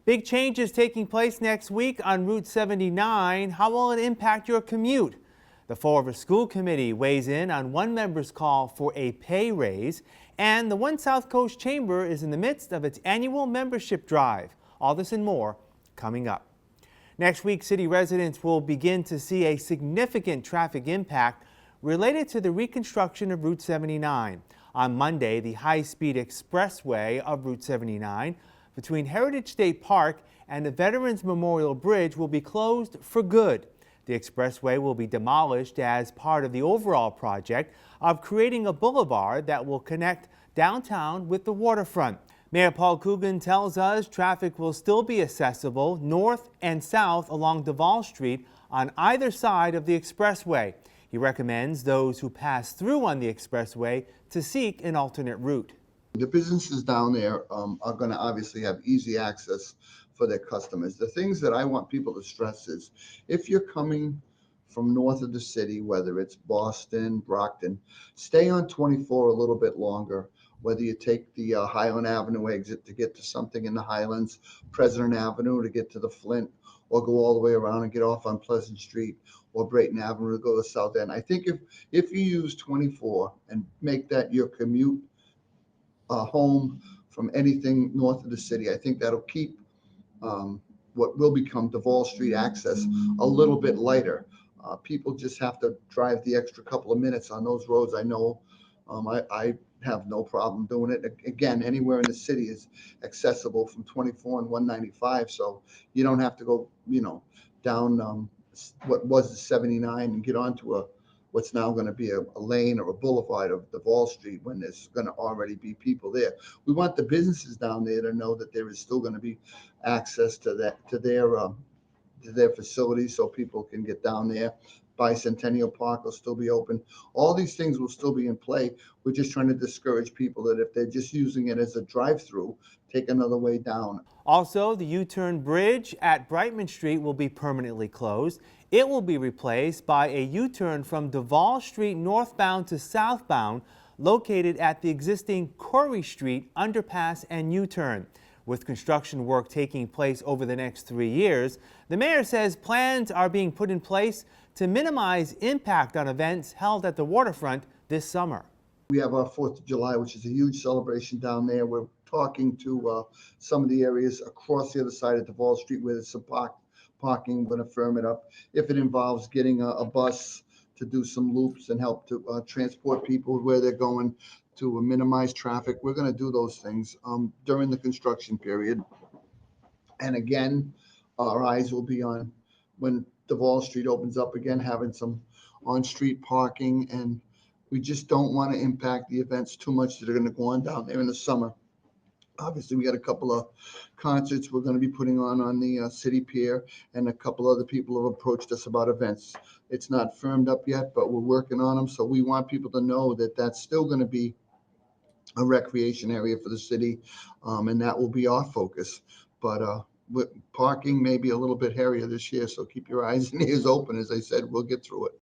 Big changes taking place next week on Route 79. How will it impact your commute? The Fall River School Committee weighs in on one member's call for a pay raise, and the One South Coast Chamber is in the midst of its annual membership drive. All this and more coming up. Next week, city residents will begin to see a significant traffic impact related to the reconstruction of Route 79. On Monday, the high-speed expressway of Route 79 between Heritage State Park and the Veterans Memorial Bridge will be closed for good. The expressway will be demolished as part of the overall project of creating a boulevard that will connect downtown with the waterfront. Mayor Paul Coogan tells us traffic will still be accessible north and south along Duval Street on either side of the expressway. He recommends those who pass through on the expressway to seek an alternate route. The businesses down there are going to obviously have easy access for their customers. The things that I want people to stress is if you're coming from north of the city, whether it's Boston, Brockton, stay on 24 a little bit longer. Whether you take the Highland Avenue exit to get to something in the Highlands, President Avenue to get to the Flint, or go all the way around and get off on Pleasant Street or Brayton Avenue to go to South End. I think if you use 24 and make that your commute home from anything north of the city, I think that'll keep what will become Duval Street access a little bit lighter. People just have to drive the extra couple of minutes on those roads. I know I have no problem doing it. Again, anywhere in the city is accessible from 24 and 195, so you don't have to go, down what was the 79 and get onto what's now going to be a lane or a boulevard of Duval Street when there's going to already be people there. We want the businesses down there to know that there is still going to be access to their facilities so people can get down there. Bicentennial Park will still be open. All these things will still be in play. We're just trying to discourage people that if they're just using it as a drive-through, take another way down. Also, the U-turn bridge at Brightman Street will be permanently closed. It will be replaced by a U-turn from Duval Street northbound to southbound, located at the existing Corey Street underpass and U-turn. With construction work taking place over the next 3 years, the mayor says plans are being put in place to minimize impact on events held at the waterfront this summer. We have our 4th of July, which is a huge celebration down there. We're talking to some of the areas across the other side of Duval Street where there's some parking. We're going to firm it up. If it involves getting a bus to do some loops and help to transport people where they're going to minimize traffic, we're going to do those things during the construction period. And again, our eyes will be on when Duval Street opens up again, having some on-street parking, and we just don't want to impact the events too much that are going to go on down there in the summer. Obviously, we got a couple of concerts we're going to be putting on the city pier, and a couple other people have approached us about events. It's not firmed up yet, but we're working on them. So we want people to know that that's still going to be a recreation area for the city, and that will be our focus. But parking may be a little bit hairier this year, so keep your eyes and ears open. As I said, we'll get through it.